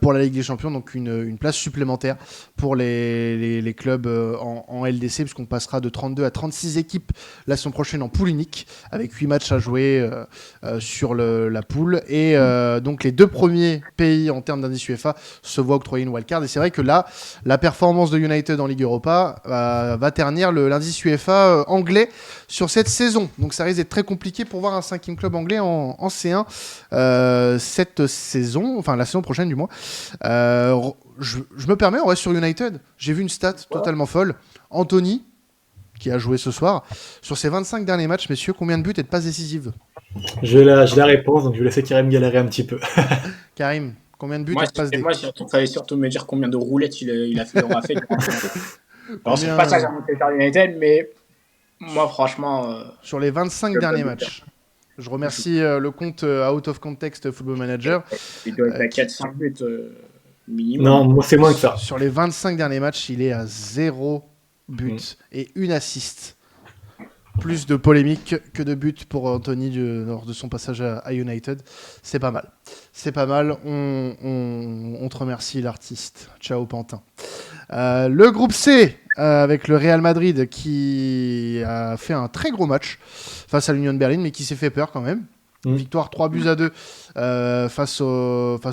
pour la Ligue des Champions, donc une place supplémentaire pour les clubs en LDC, puisqu'on passera de 32 à 36 équipes la saison prochaine en poule unique, avec 8 matchs à jouer sur la poule. Et donc les 2 premiers pays en termes d'indice UEFA se voient octroyer une wildcard. Et c'est vrai que là, la performance de United en Ligue Europa va ternir l'indice UEFA anglais sur cette saison. Donc ça risque d'être très compliqué pour voir un 5e club anglais en C1 cette saison, enfin la saison prochaine du moins. Je me permets, on reste sur United. J'ai vu une stat totalement folle. Anthony, qui a joué ce soir, sur ses 25 derniers matchs, messieurs, combien de buts et de passes décisives? J'ai la réponse, donc je vais laisser Karim galérer un petit peu. Karim, combien de buts et de passes décisives? Moi, il fallait surtout me dire combien de roulettes il aura fait. Alors, c'est pas ça que j'ai Manchester United, mais moi, franchement... Sur les 25 derniers matchs. Je remercie le compte Out of Context Football Manager. Il doit être à 4-5 buts minimum. Non, moi, c'est moins que ça. Sur les 25 derniers matchs, il est à 0 but et 1 assist. Plus de polémique que de buts pour Anthony lors de son passage à United. C'est pas mal. On te remercie, l'artiste. Ciao, Pantin. Le groupe C, avec le Real Madrid qui a fait un très gros match face à l'Union de Berlin, mais qui s'est fait peur quand même. Victoire 3-2 face aux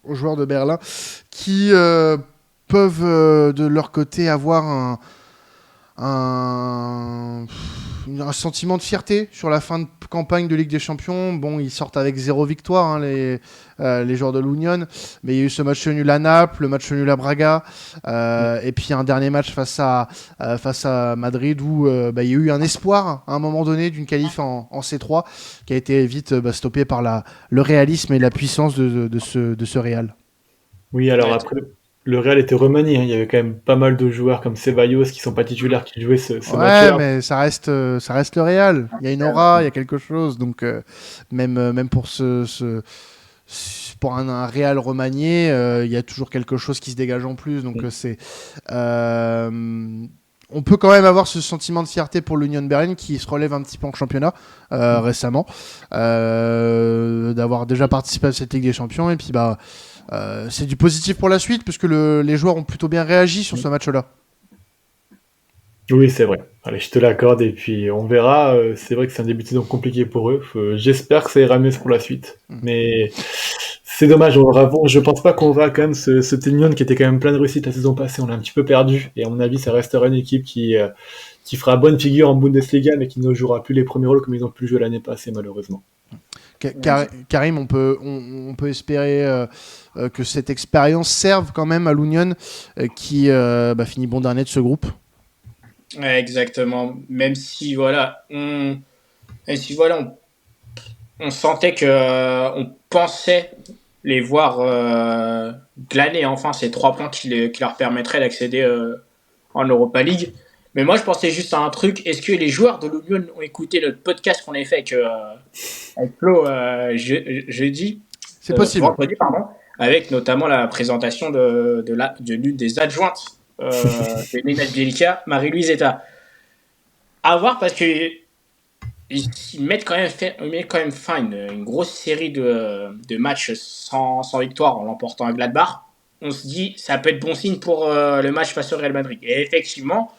joueurs de Berlin qui peuvent de leur côté avoir un sentiment de fierté sur la fin de campagne de Ligue des Champions. Bon, ils sortent avec 0 victoire, hein, les joueurs de l'Union, mais il y a eu ce match nul à Naples, le match nul à Braga, et puis un dernier match face à Madrid où il y a eu un espoir à un moment donné d'une qualif en C3 qui a été vite stoppé par le réalisme et la puissance de ce Real. Oui, alors après, le Real était remanié, hein. Il y avait quand même pas mal de joueurs comme Ceballos qui sont pas titulaires qui jouaient ce Ouais, match-là. mais ça reste le Real. Il y a une aura, il y a quelque chose. Donc, même pour pour un Real remanié, il y a toujours quelque chose qui se dégage en plus. Donc, on peut quand même avoir ce sentiment de fierté pour l'Union Berlin qui se relève un petit peu en championnat récemment, d'avoir déjà participé à cette Ligue des Champions. Et puis, c'est du positif pour la suite, puisque les joueurs ont plutôt bien réagi sur ce match-là. Oui, c'est vrai. Allez, je te l'accorde et puis on verra. C'est vrai que c'est un début de saison compliqué pour eux. J'espère que ça ira mieux pour la suite. Mais c'est dommage. Je pense pas qu'on verra quand même ce Union qui était quand même plein de réussite la saison passée. On l'a un petit peu perdu et à mon avis, ça restera une équipe qui fera bonne figure en Bundesliga, mais qui ne jouera plus les premiers rôles comme ils ont pu jouer l'année passée, malheureusement. Karim, on peut espérer que cette expérience serve quand même à l'Union qui finit bon dernier de ce groupe. Ouais, exactement. Même si on sentait que on pensait les voir glaner enfin ces 3 points qui leur permettraient d'accéder en Europa League. Mais moi, je pensais juste à un truc. Est-ce que les joueurs de l'Union ont écouté notre podcast qu'on a fait avec Flo jeudi, C'est possible. vendredi, pardon, avec notamment la présentation de l'une des adjointes de Nina Bjelica, Marie-Louise Eta. À voir parce que ils mettent quand même fin à une grosse série de matchs sans victoire en l'emportant à Gladbach. On se dit ça peut être bon signe pour le match face au Real Madrid. Et effectivement,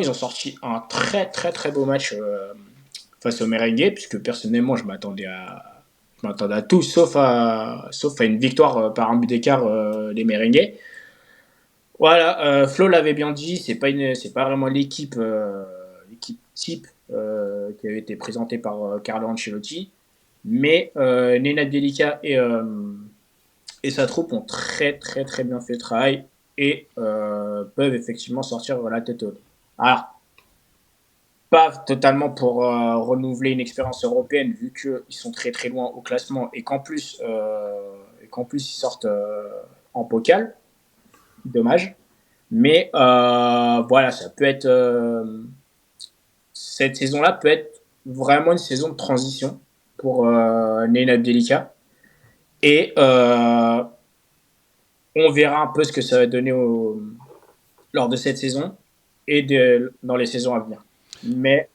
ils ont sorti un très très très beau match face au Merengue, puisque personnellement je m'attendais à tout sauf à une victoire par un but d'écart des Merengues. Voilà, Flo l'avait bien dit, c'est pas vraiment l'équipe type qui avait été présentée par Carlo Ancelotti, mais Nenad Bjelica et sa troupe ont très très très bien fait le travail et peuvent effectivement sortir la tête haute. Alors, pas totalement pour renouveler une expérience européenne vu qu'ils sont très très loin au classement et qu'en plus ils sortent en pokal. Dommage. Mais ça peut être. Cette saison-là peut être vraiment une saison de transition pour Nenad Bjelica. Et on verra un peu ce que ça va donner lors de cette saison et dans les saisons à venir. Mais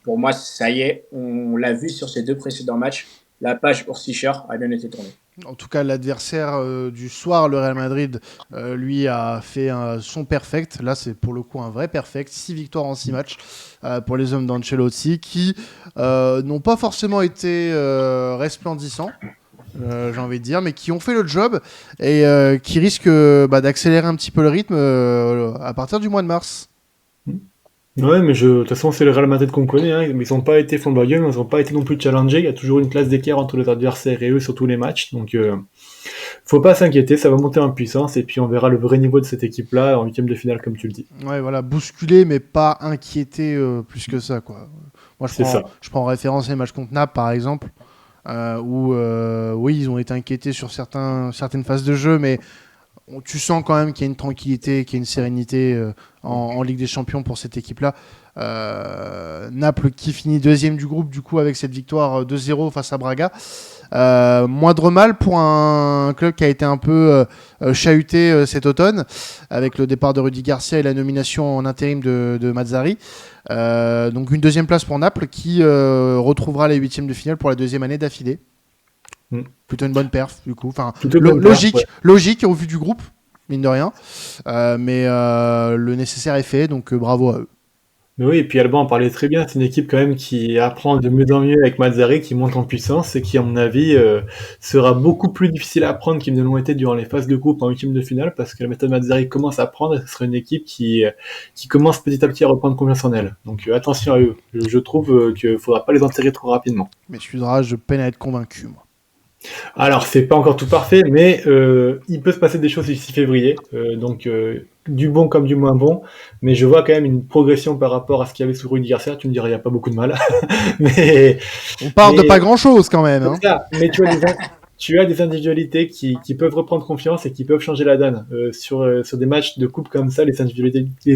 pour moi, ça y est, on l'a vu sur ces 2 précédents matchs. La page Ursischer a bien été tournée. En tout cas, l'adversaire du soir, le Real Madrid, lui a fait son perfect. Là, c'est pour le coup un vrai perfect. 6 victoires en 6 matchs pour les hommes d'Ancelotti qui n'ont pas forcément été resplendissants, j'ai envie de dire, mais qui ont fait le job et qui risquent d'accélérer un petit peu le rythme à partir du mois de mars. Ouais, mais de toute façon, c'est le Real Madrid qu'on connaît, hein. Mais ils n'ont pas été flamboyants, ils n'ont pas été non plus challengés. Il y a toujours une classe d'écart entre les adversaires et eux sur tous les matchs. Donc, faut pas s'inquiéter, ça va monter en puissance. Et puis, on verra le vrai niveau de cette équipe-là en 8e de finale, comme tu le dis. Ouais, voilà, bousculé, mais pas inquiété plus que ça, quoi. Moi, je prends en référence les matchs contre Naples, par exemple, où, oui, ils ont été inquiétés sur certaines phases de jeu, mais tu sens quand même qu'il y a une tranquillité, qu'il y a une sérénité en Ligue des Champions pour cette équipe-là. Naples qui finit 2e du groupe du coup avec cette victoire 2-0 face à Braga. Moindre mal pour un club qui a été un peu chahuté cet automne avec le départ de Rudy Garcia et la nomination en intérim de Mazzarri. Donc une 2e place pour Naples qui retrouvera les 8e de finale pour la 2e année d'affilée. Plutôt une bonne perf du coup, enfin logique au vu du groupe, mine de rien, mais le nécessaire est fait, donc bravo à eux. Mais oui, et puis Alban en parlait très bien. C'est une équipe quand même qui apprend de mieux en mieux avec Mazzarri, qui monte en puissance et qui, à mon avis, sera beaucoup plus difficile à apprendre qu'ils ne l'ont été durant les phases de groupe en huitième de finale, parce que la méthode Mazzarri commence à prendre et ce sera une équipe qui commence petit à petit à reprendre confiance en elle. Donc attention à eux. Je trouve qu'il ne faudra pas les enterrer trop rapidement. Mais Sudra, je peine à être convaincu, moi. Alors, c'est pas encore tout parfait, mais il peut se passer des choses d'ici février, donc du bon comme du moins bon, mais je vois quand même une progression par rapport à ce qu'il y avait sous Rudy Garcia. Tu me diras, il n'y a pas beaucoup de mal, mais, On part de mais pas grand-chose quand même. c'est Hein. ça. Mais tu as des individualités qui peuvent reprendre confiance et qui peuvent changer la donne. Sur des matchs de coupe comme ça, les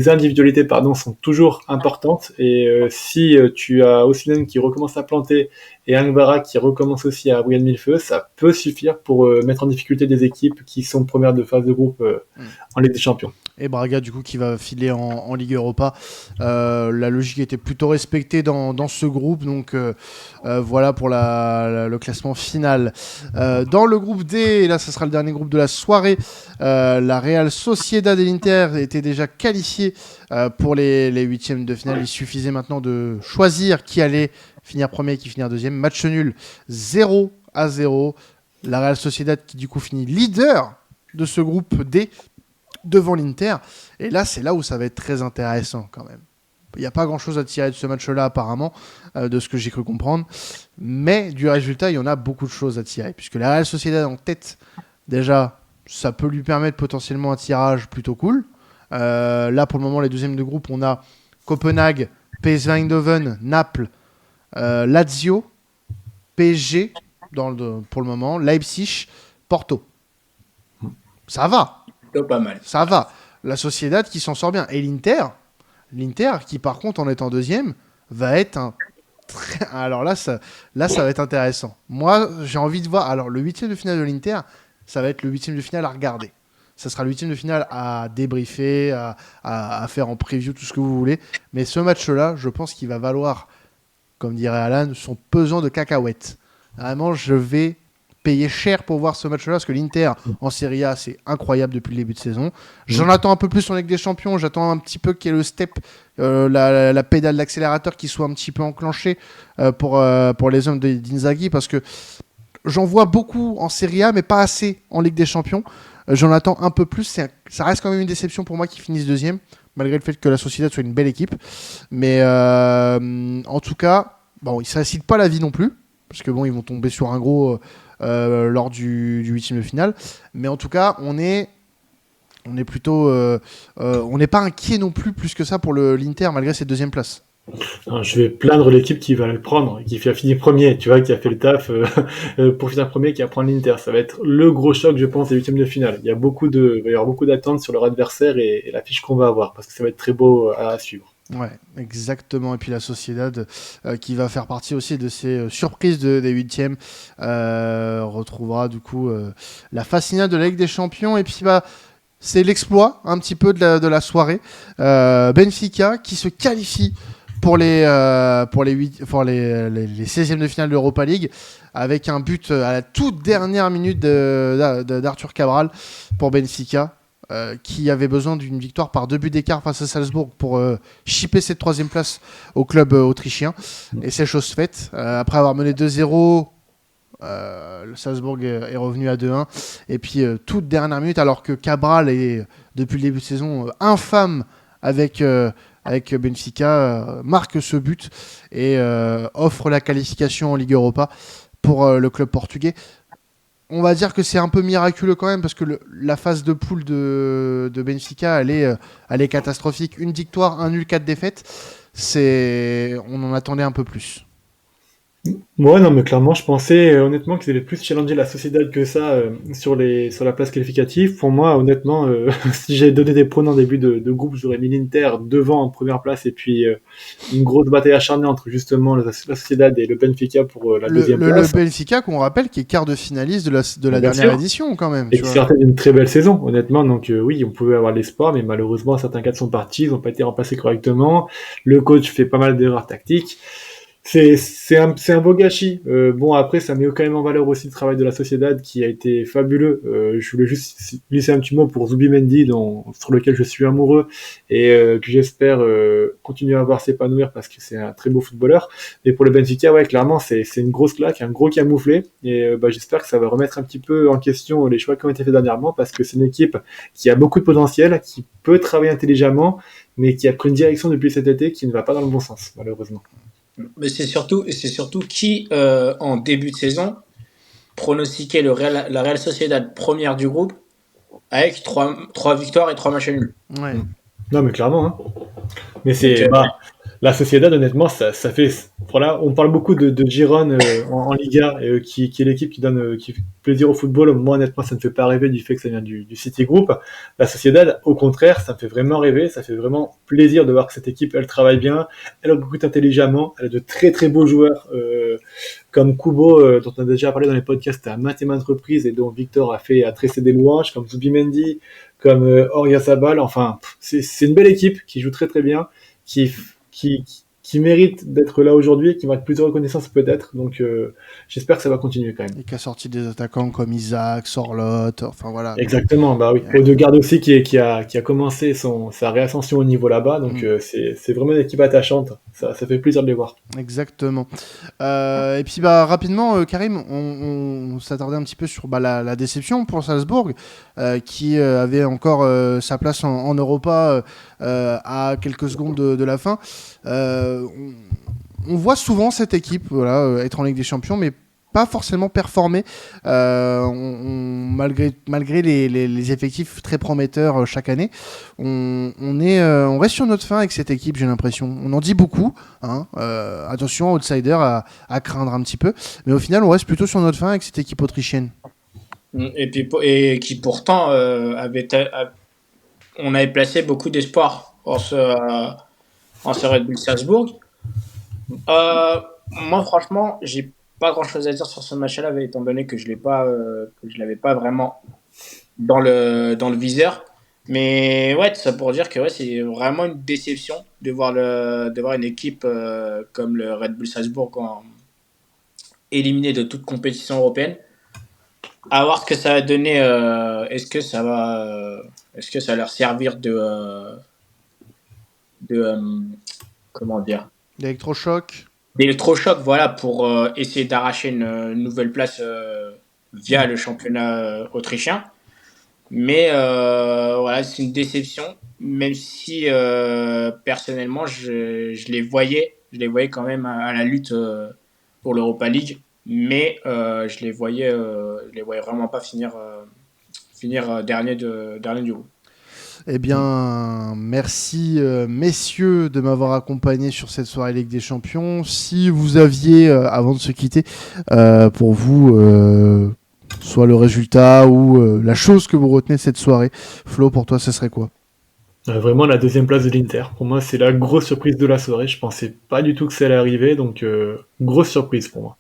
individualités pardon, sont toujours importantes. Et si tu as Osimhen qui recommence à planter et Angbara qui recommence aussi à briller de mille feux, ça peut suffire pour mettre en difficulté des équipes qui sont premières de phase de groupe en Ligue des Champions. Et Braga, du coup, qui va filer en Ligue Europa. La logique était plutôt respectée dans ce groupe. Donc, voilà pour le classement final. Dans le groupe D, et là, ce sera le dernier groupe de la soirée, la Real Sociedad et l'Inter étaient déjà qualifiés pour les huitièmes de finale. Il suffisait maintenant de choisir qui allait finir premier et qui finir deuxième. Match nul 0-0. La Real Sociedad qui, du coup, finit leader de ce groupe D devant l'Inter. Et là, c'est là où ça va être très intéressant quand même. Il n'y a pas grand-chose à tirer de ce match-là apparemment, de ce que j'ai cru comprendre. Mais du résultat, il y en a beaucoup de choses à tirer. Puisque la Real Sociedad en tête, déjà, ça peut lui permettre potentiellement un tirage plutôt cool. Là, pour le moment, les deuxièmes de groupe, on a Copenhague, PSV Eindhoven, Naples, Lazio, PSG, pour le moment, Leipzig, Porto. Ça va. Plutôt pas mal. Ça va. La Sociedad qui s'en sort bien. Et l'Inter qui par contre en étant deuxième, va être un... Alors là, ça va être intéressant. Moi, j'ai envie de voir... Alors le huitième de finale de l'Inter, ça va être le huitième de finale à regarder. Ça sera le huitième de finale à débriefer, à faire en preview, tout ce que vous voulez. Mais ce match-là, je pense qu'il va valoir, comme dirait Alan, son pesant de cacahuètes. Vraiment, je vais payer cher pour voir ce match-là, parce que l'Inter en Serie A, c'est incroyable depuis le début de saison. J'en attends un peu plus en Ligue des Champions, j'attends un petit peu qu'il y ait le step, la pédale d'accélérateur qui soit un petit peu enclenchée pour les hommes d'Inzaghi, parce que j'en vois beaucoup en Serie A, mais pas assez en Ligue des Champions. J'en attends un peu plus, ça reste quand même une déception pour moi qu'ils finissent deuxième, malgré le fait que la Sociedad soit une belle équipe. Mais en tout cas, bon, ils ne se facilitent pas la vie non plus, parce que bon, ils vont tomber sur un gros... lors du huitième de finale, mais en tout cas on est plutôt on n'est pas inquiet non plus que ça pour l'Inter malgré cette deuxième place. Alors, je vais plaindre l'équipe qui va le prendre, qui a fini premier, tu vois, qui a fait le taf pour finir premier, qui apprend l'Inter. Ça va être le gros choc, je pense, des huitièmes de finale. Il va y avoir beaucoup d'attentes sur leur adversaire et la fiche qu'on va avoir, parce que ça va être très beau à suivre. Ouais, exactement. Et puis la Sociedad qui va faire partie aussi de ces surprises des huitièmes retrouvera du coup la phase finale de la Ligue des Champions. Et puis bah c'est l'exploit un petit peu de la soirée. Benfica qui se qualifie pour les 16e de finale de l'Europa League avec un but à la toute dernière minute d'Arthur Cabral pour Benfica. Qui avait besoin d'une victoire par 2 buts d'écart face à Salzbourg pour chipper cette 3e place au club autrichien. Et c'est chose faite. Après avoir mené 2-0, le Salzbourg est revenu à 2-1. Et puis, toute dernière minute, alors que Cabral est, depuis le début de saison, infâme avec Benfica, marque ce but et offre la qualification en Ligue Europa pour le club portugais. On va dire que c'est un peu miraculeux quand même parce que la phase de poule de Benfica, elle est catastrophique. Une victoire, un nul, 4 défaites. On en attendait un peu plus. Ouais, non, mais clairement, je pensais honnêtement qu'ils allaient plus challenger la Sociedad que ça sur la place qualificative. Pour moi, honnêtement, si j'avais donné des points en début de groupe, j'aurais mis l'Inter devant en première place et puis une grosse bataille acharnée entre justement la Sociedad et le Benfica pour la deuxième place. Le Benfica, qu'on rappelle, qui est quart de finaliste de la dernière édition quand même. Et qui sortait d'une très belle saison, honnêtement. Donc oui, on pouvait avoir l'espoir, mais malheureusement, certains cadres sont partis, ils n'ont pas été remplacés correctement. Le coach fait pas mal d'erreurs tactiques. C'est un beau gâchis. Bon, après, ça met quand même en valeur aussi le travail de la Sociedad qui a été fabuleux. Je voulais juste glisser un petit mot pour Zubimendi, sur lequel je suis amoureux et que j'espère continuer à voir s'épanouir parce que c'est un très beau footballeur. Et pour le Benfica, ouais, clairement, c'est une grosse claque, un gros camouflet. Et j'espère que ça va remettre un petit peu en question les choix qui ont été faits dernièrement parce que c'est une équipe qui a beaucoup de potentiel, qui peut travailler intelligemment, mais qui a pris une direction depuis cet été qui ne va pas dans le bon sens, malheureusement. Mais c'est surtout qui, en début de saison, pronostiquait la Real Sociedad première du groupe avec 3 victoires et 3 matchs nuls. Ouais. Non, mais clairement, hein. Mais c'est la Sociedad, honnêtement, ça fait. Voilà, on parle beaucoup de Girone en Liga, qui est l'équipe qui fait plaisir au football. Moi, honnêtement, ça ne me fait pas rêver du fait que ça vient du City Group. La Sociedad, au contraire, ça me fait vraiment rêver. Ça fait vraiment plaisir de voir que cette équipe, elle travaille bien, elle recrute intelligemment, elle a de très très beaux joueurs comme Kubo, dont on a déjà parlé dans les podcasts à maintes et maintes reprises et dont Victor a tressé des louanges, comme Zubimendi, comme Oyarzabal. Enfin, c'est une belle équipe qui joue très très bien, qui mérite d'être là aujourd'hui, qui mérite plus de reconnaissance peut-être. Donc j'espère que ça va continuer quand même. Et qui a sorti des attaquants comme Isaac, Sorloth, enfin voilà. Exactement, bah oui. Odegaard aussi qui a commencé sa réascension au niveau là-bas, donc c'est vraiment une équipe attachante. Ça fait plaisir de les voir. Exactement. Et puis rapidement, Karim, on s'attardait un petit peu sur la déception pour Salzbourg, qui avait encore sa place en Europa à quelques secondes de la fin. On voit souvent cette équipe être en Ligue des Champions, mais pas forcément performer malgré les effectifs très prometteurs chaque année. On reste sur notre faim avec cette équipe, j'ai l'impression. On en dit beaucoup, hein, attention, outsider à craindre un petit peu, mais au final on reste plutôt sur notre faim avec cette équipe autrichienne. Et qui pourtant on avait placé beaucoup d'espoir en ce Red Bull Salzbourg. Moi franchement, j'ai pas grand chose à dire sur ce match-là, étant donné que je l'avais pas vraiment dans le viseur. Mais ouais, tout ça pour dire que c'est vraiment une déception de voir une équipe comme le Red Bull Salzbourg éliminé de toute compétition européenne. À voir ce que ça va donner. Est-ce que ça va leur servir comment dire, d'électrochoc, voilà, pour essayer d'arracher une nouvelle place via le championnat autrichien. Mais voilà, c'est une déception, même si personnellement je les voyais quand même à la lutte pour l'Europa League, mais je les voyais vraiment pas finir dernier du groupe. Eh bien, merci messieurs de m'avoir accompagné sur cette soirée Ligue des Champions. Si vous aviez, avant de se quitter, pour vous, soit le résultat ou la chose que vous retenez de cette soirée, Flo, pour toi, ce serait quoi ? Vraiment la deuxième place de l'Inter. Pour moi, c'est la grosse surprise de la soirée. Je pensais pas du tout que ça allait arriver, donc grosse surprise pour moi.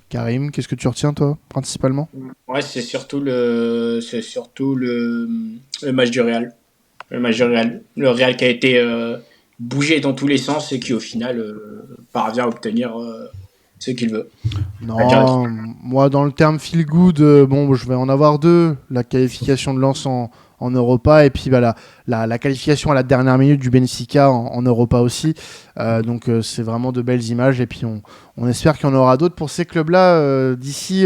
Karim, qu'est-ce que tu retiens toi, principalement ? Ouais, c'est surtout le match du Real. Le match du Real. Le Real qui a été bougé dans tous les sens et qui au final parvient à obtenir ce qu'il veut. Non, moi dans le terme feel good, je vais en avoir deux. La qualification de Lens en Europa et puis la qualification à la dernière minute du Benfica en Europa aussi. Donc c'est vraiment de belles images et puis on espère qu'il y en aura d'autres pour ces clubs-là d'ici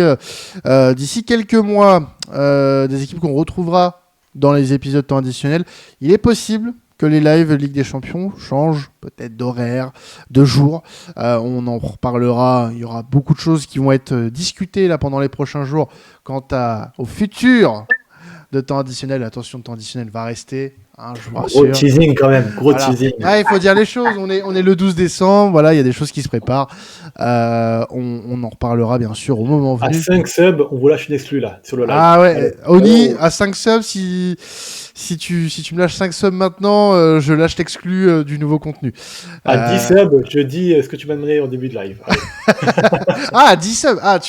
quelques mois. Des équipes qu'on retrouvera dans les épisodes temps additionnels. Il est possible que les lives Ligue des Champions changent peut-être d'horaire, de jour. On en reparlera. Il y aura beaucoup de choses qui vont être discutées là pendant les prochains jours quant au futur de temps additionnel. Attention, le temps additionnel va rester. Hein, je vous rassure. Gros teasing quand même, teasing. Ah, il faut dire les choses. On est le 12 décembre. Voilà, il y a des choses qui se préparent. On en reparlera bien sûr au moment venu. À 5 subs, on vous lâche une exclue là sur le live. Ah ouais, Oni à 5 subs si si tu me lâches 5 subs maintenant, je lâche l'exclu du nouveau contenu. À 10 subs, je dis ce que tu m'as demandé en début de live. Ah, 10 subs. Ah,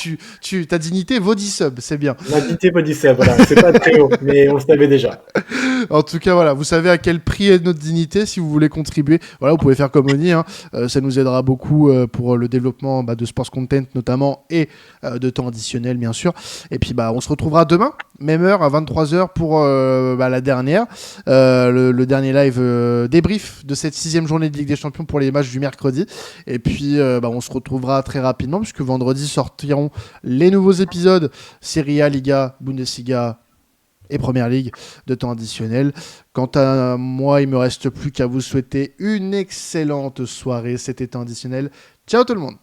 ta dignité vaut 10 subs, c'est bien. Ma dignité vaut 10 subs, voilà. C'est pas très haut, mais on le savait déjà. En tout cas, voilà, vous savez à quel prix est notre dignité. Si vous voulez contribuer, voilà, vous pouvez faire comme Oni. Ça nous aidera beaucoup pour le développement de sports content notamment et de temps additionnel, bien sûr. Et puis, on se retrouvera demain, même heure, à 23h pour la dernière, le dernier live débrief de cette 6e journée de Ligue des Champions pour les matchs du mercredi. Et puis, on se retrouvera très rapidement puisque vendredi sortiront les nouveaux épisodes Serie A, Liga, Bundesliga et Première Ligue de temps additionnel. Quant à moi, il me reste plus qu'à vous souhaiter une excellente soirée. C'était temps additionnel. Ciao tout le monde.